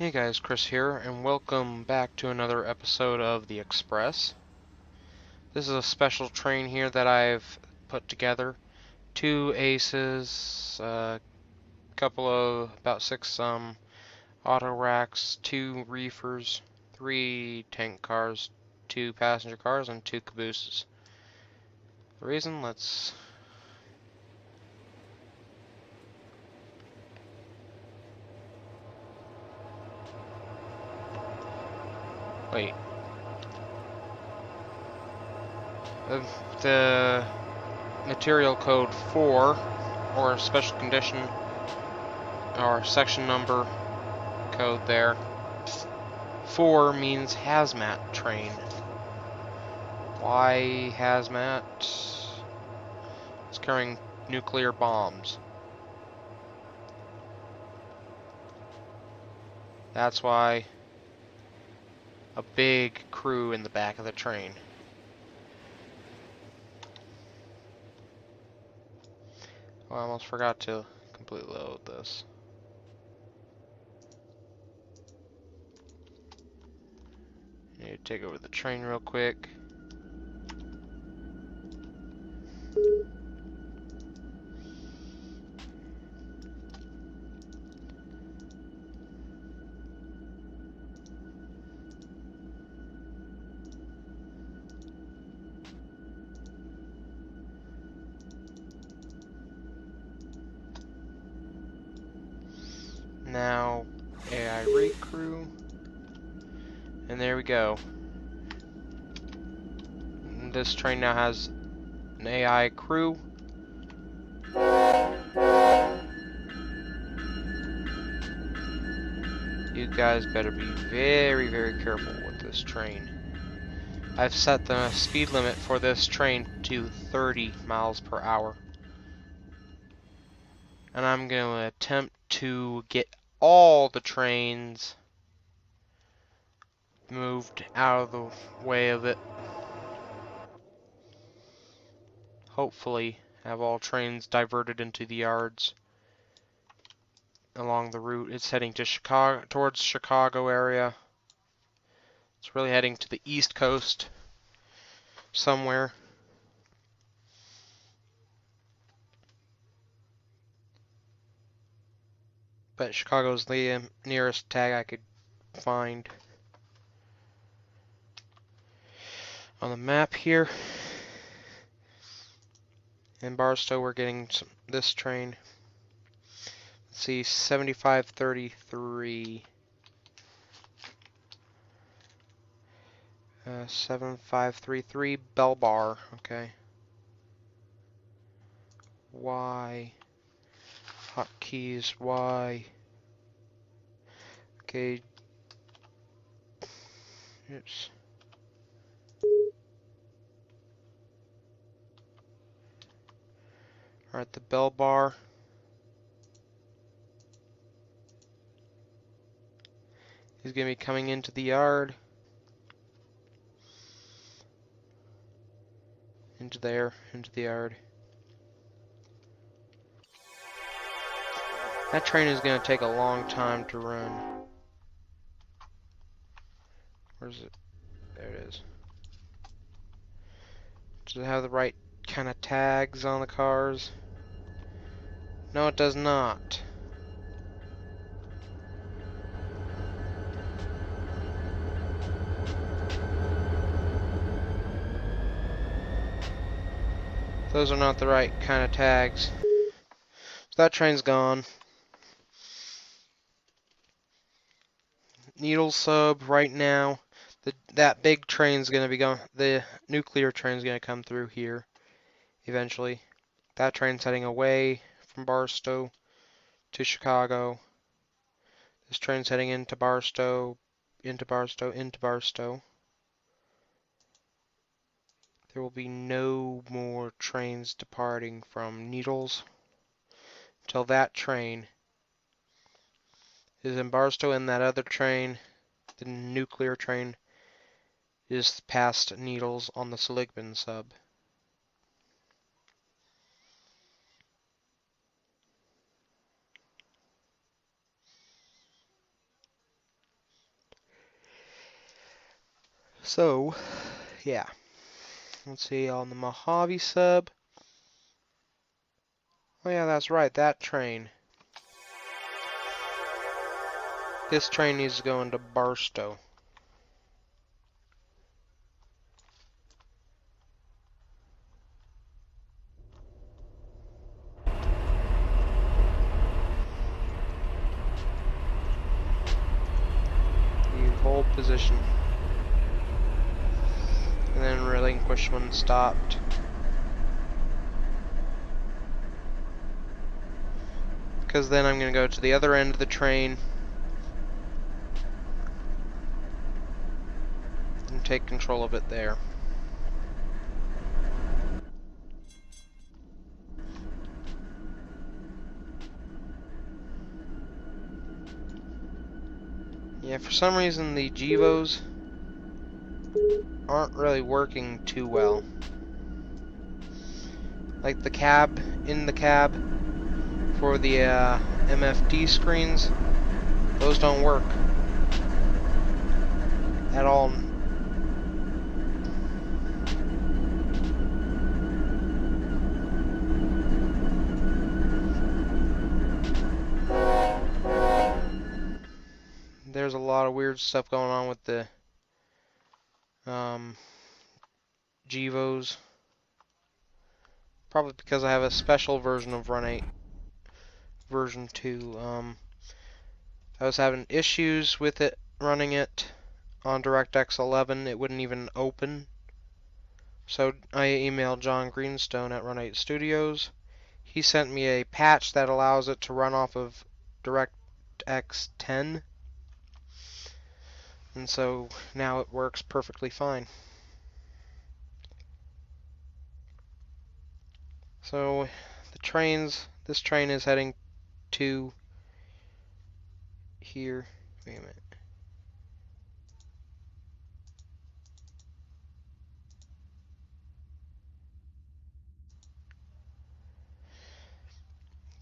Hey guys, Chris here, and welcome back to another episode of The Express. This is a special train here that I've put together. Two aces, a couple of about six auto racks, two reefers, three tank cars, two passenger cars, and two cabooses. The reason, let's... wait. The material code 4, or special condition, or section number code there. 4 means hazmat train. Why hazmat? It's carrying nuclear bombs. That's why a big crew in the back of the train. Oh, I almost forgot to completely load this. Need to take over the train real quick. Now, AI recrew. And there we go. This train now has an AI crew. You guys better be very, very careful with this train. I've set the speed limit for this train to 30 miles per hour. And I'm going to attempt to get all the trains moved out of the way of it. Hopefully have all trains diverted into the yards along the route. It's heading to Chicago, towards Chicago area. It's really heading to the East Coast somewhere. But Chicago's the nearest tag I could find on the map here. In Barstow, we're getting this train. Let's see, 7533. 7533 Bell Bar. Okay. Y. Hotkeys. Y. Okay. Oops. Alright, the Bell Bar. He's gonna be coming into the yard. Into there, into the yard. That train is gonna take a long time to run. Where's it? There it is. Does it have the right kind of tags on the cars? No, it does not. Those are not the right kind of tags. So that train's gone. Needle sub right now. That big train's gonna be going. The nuclear train's gonna come through here eventually. That train's heading away from Barstow to Chicago. This train's heading into Barstow, into Barstow, into Barstow. There will be no more trains departing from Needles until that train is in Barstow, and that other train, the nuclear train, is past Needles on the Seligman sub. So, yeah. Let's see, on the Mojave sub. Oh yeah, that's right, that train. This train needs to go into Barstow. You hold position. And then relinquish when stopped. Because then I'm going to go to the other end of the train and take control of it there. Yeah, for some reason the GEVOs aren't really working too well. Like the cab, in the cab, for the MFD screens, those don't work at all. There's a lot of weird stuff going on with the GEVOs. Probably because I have a special version of Run 8, version 2. I was having issues with it running it on DirectX 11. It wouldn't even open. So I emailed John Greenstone at Run 8 Studios. He sent me a patch that allows it to run off of DirectX 10. And so now it works perfectly fine. So this train is heading to here. Wait a minute.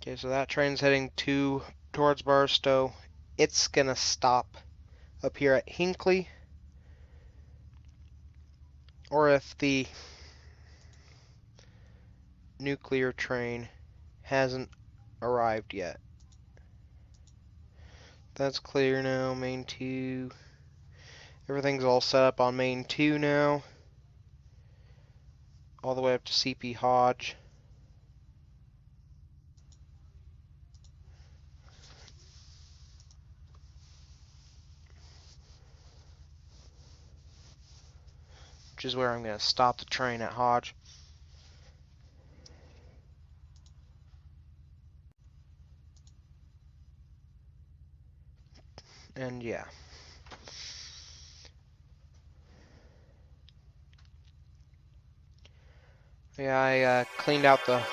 Okay, so that train's heading towards Barstow. It's gonna stop up here at Hinckley, or if the nuclear train hasn't arrived yet. That's clear now, main 2. Everything's all set up on main 2 now, all the way up to CP Hodge. Which is where I'm going to stop the train at Hodge. And yeah. Yeah, I cleaned out the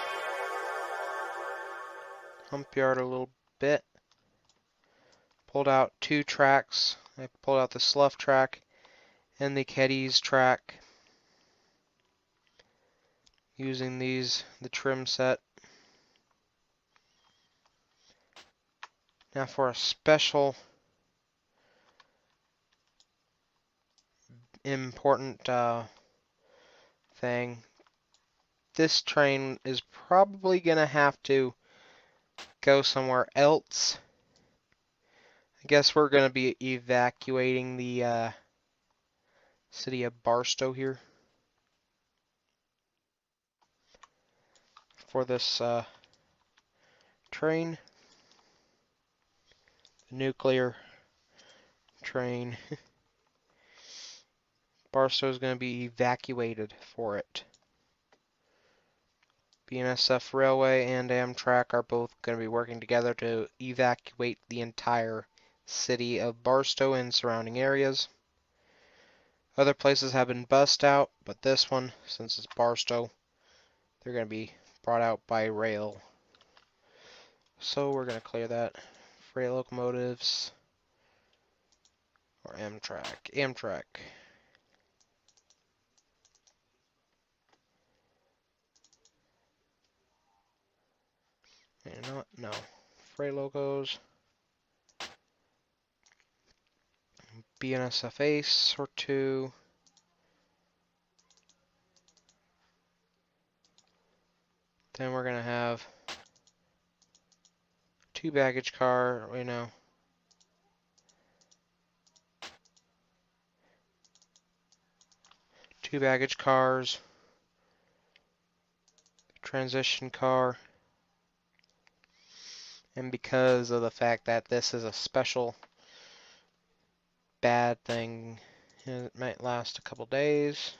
hump yard a little bit. Pulled out 2 tracks. I pulled out the slough track and the Keddies track using the trim set. Now for a special important thing. This train is probably going to have to go somewhere else. I guess we're going to be evacuating the city of Barstow here for this train. The nuclear train. Barstow is going to be evacuated for it. BNSF Railway and Amtrak are both going to be working together to evacuate the entire city of Barstow and surrounding areas. Other places have been bussed out, but this one, since it's Barstow, they're going to be brought out by rail. So we're going to clear that. Freight locomotives or Amtrak. Amtrak. No. Freight locos. BNSF Ace or 2. Then we're gonna have two baggage car, two baggage cars, transition car, and because of the fact that this is a special bad thing, it might last a couple days.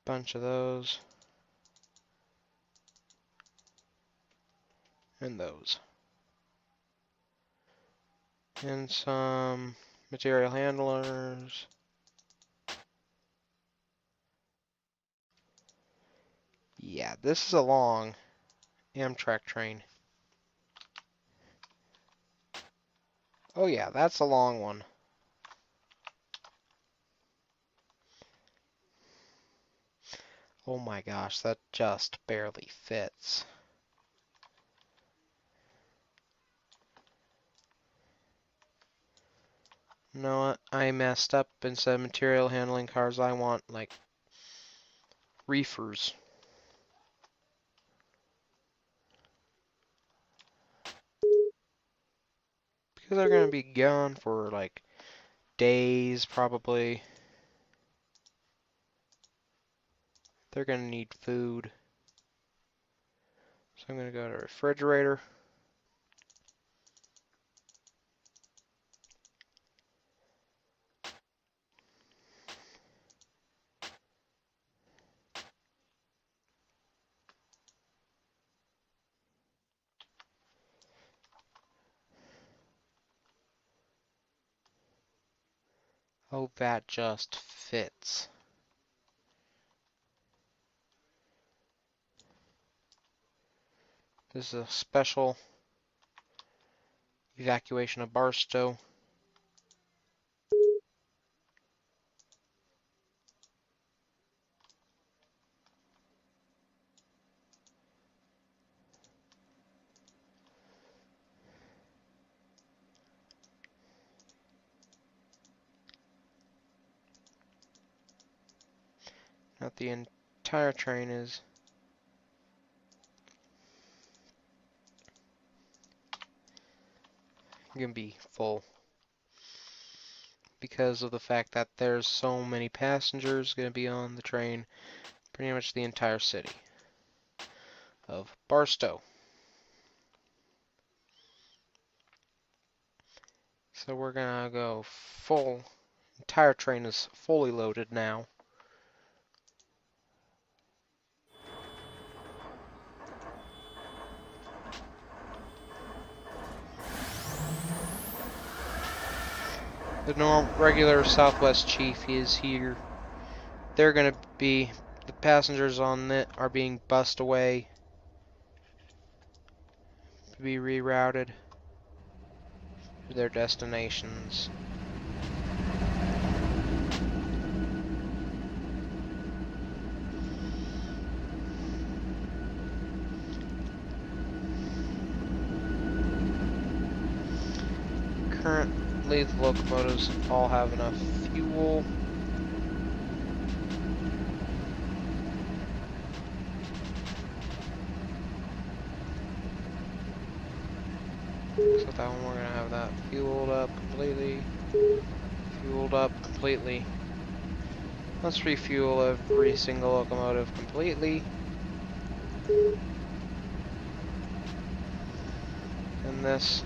Bunch of those. And those. And some material handlers. Yeah, this is a long Amtrak train. Oh yeah, that's a long one. Oh my gosh, that just barely fits. You know what? I messed up. Instead of material handling cars, I want, like, reefers. Because they're going to be gone for, like, days, probably. They're going to need food. So I'm going to go to refrigerator. Oh, that just fits. This is a special evacuation of Barstow. Not the entire train is going to be full because of the fact that there's so many passengers going to be on the train, pretty much the entire city of Barstow. So we're going to go full. Entire train is fully loaded now. The regular Southwest Chief is here. They're going to be, the passengers on it are being bussed away to be rerouted to their destinations. Currently, the locomotives all have enough fuel. So that one we're going to have that fueled up completely. Fueled up completely. Let's refuel every single locomotive completely. And this.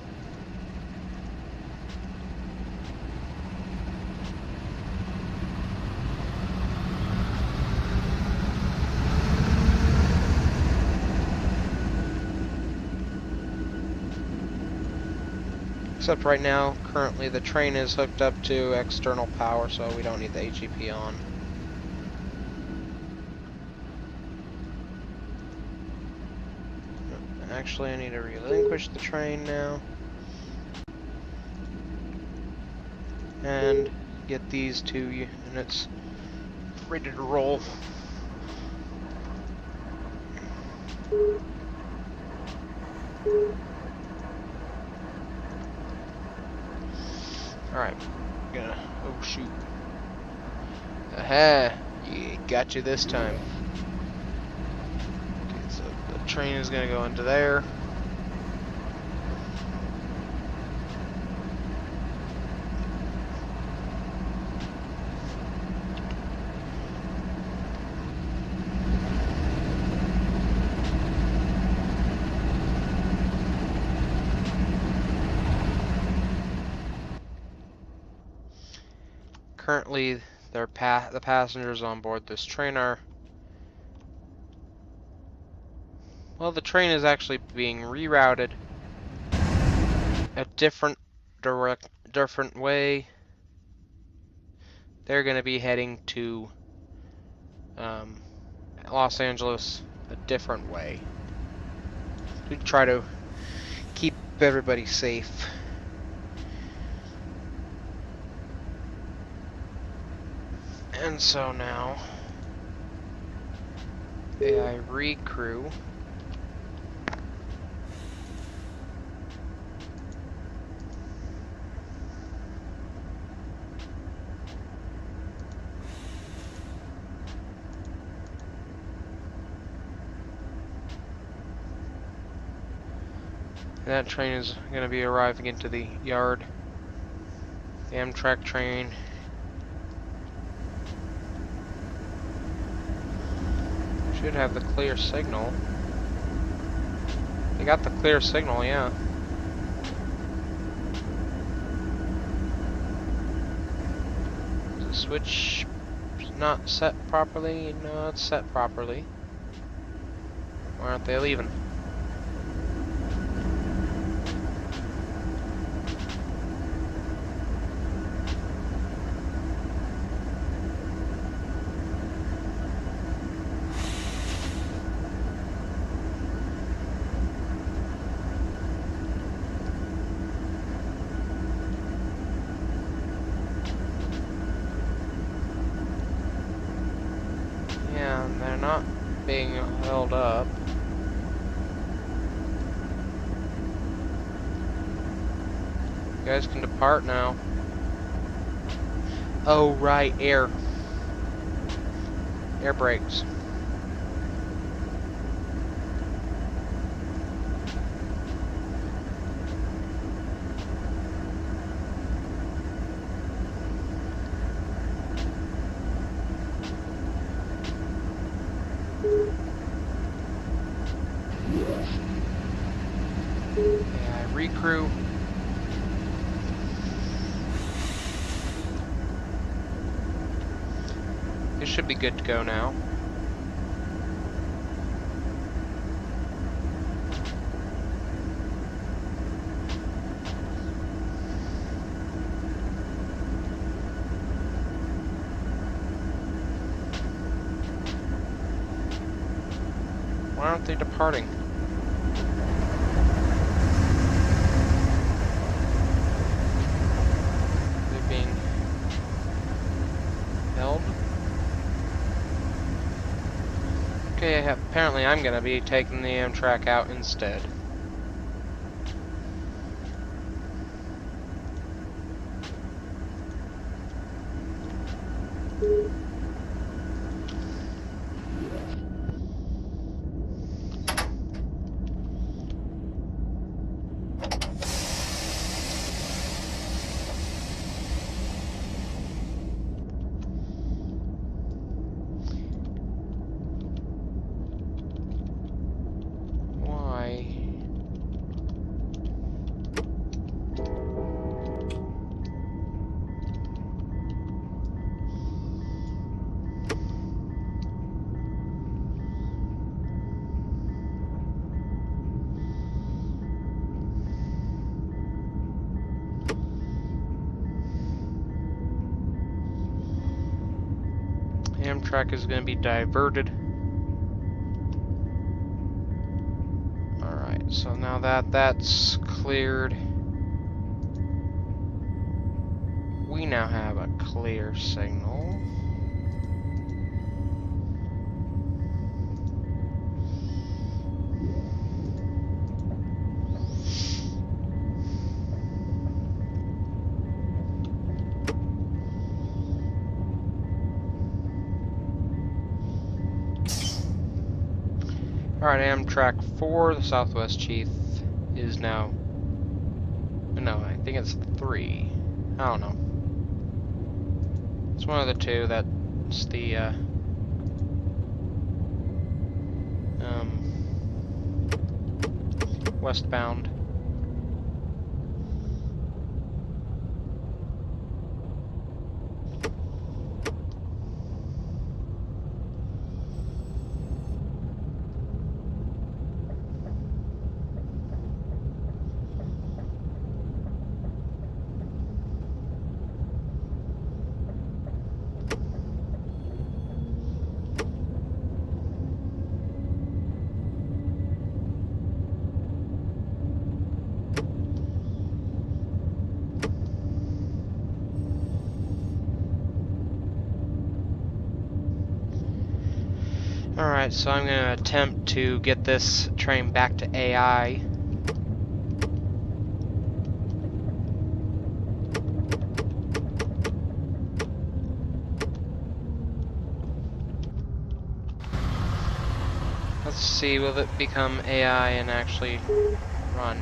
Except right now, currently the train is hooked up to external power, so we don't need the HEP on. Actually, I need to relinquish the train now. And get these 2 units ready to roll. Alright, gonna. Oh shoot. Aha! Yeah, got you this time. Okay, so the train is gonna go into there. Currently, the passengers on board this train are... Well, the train is actually being rerouted a different way. They're going to be heading to Los Angeles a different way. We try to keep everybody safe. And so now, AI recrew. And that train is going to be arriving into the yard. The Amtrak train. Should have the clear signal. They got the clear signal, yeah. Is the switch not set properly? No, it's set properly. Why aren't they leaving? They're not being held up. You guys can depart now. Oh, right, air brakes. Yeah, recrew. This should be good to go now. Why aren't they departing? They're being held? Okay, apparently I'm gonna be taking the Amtrak out instead. Amtrak is going to be diverted. Alright, so now that's cleared, we now have a clear signal. Alright, Amtrak 4, the Southwest Chief is now... No, I think it's 3. I don't know. It's one of the two. That's the, westbound. Alright, so I'm going to attempt to get this train back to AI. Let's see, will it become AI and actually run?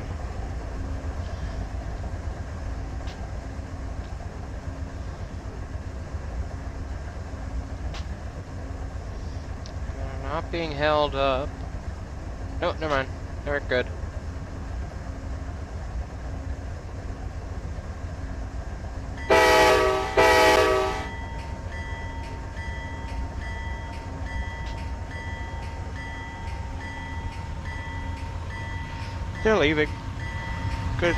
Not being held up. No, never mind. They're good. They're leaving. Good.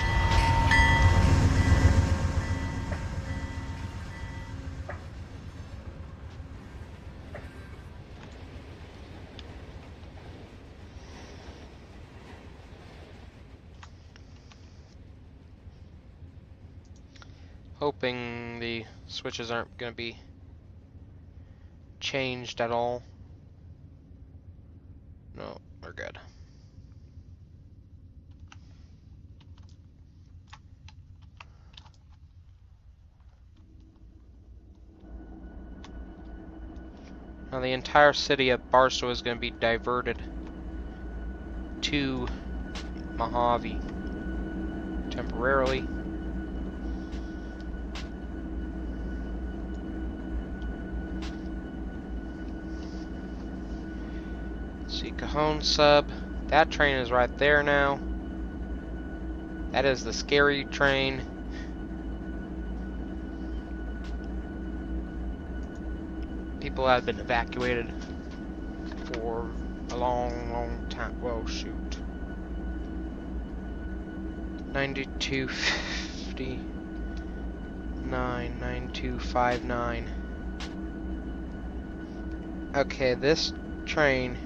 Hoping the switches aren't going to be changed at all. No, we're good. Now the entire city of Barstow is going to be diverted to Mojave temporarily. See, Cajon sub. That train is right there now. That is the scary train. People have been evacuated for a long, long time. Whoa, shoot. 9259, 9259. Okay, this train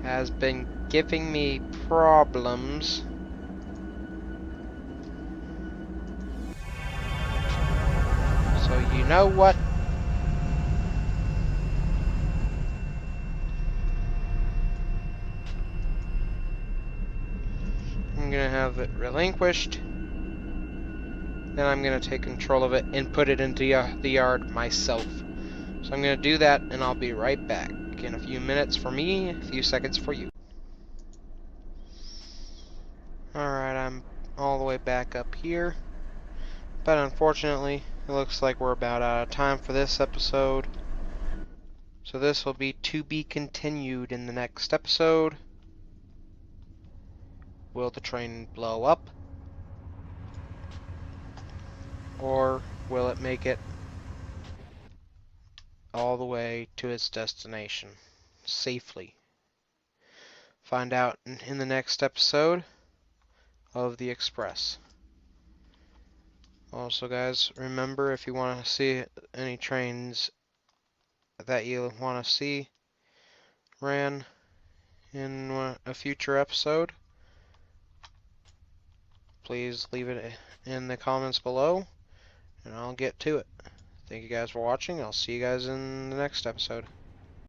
has been giving me problems. So you know what? I'm gonna have it relinquished. Then I'm gonna take control of it and put it into the yard myself. So I'm gonna do that and I'll be right back in a few minutes for me, a few seconds for you. Alright, I'm all the way back up here. But unfortunately, it looks like we're about out of time for this episode. So this will be to be continued in the next episode. Will the train blow up? Or will it make it all the way to its destination safely? Find out in the next episode of the Express. Also, guys, remember, if you want to see any trains that you want to see ran in a future episode, please leave it in the comments below and I'll get to it. Thank you guys for watching. I'll see you guys in the next episode.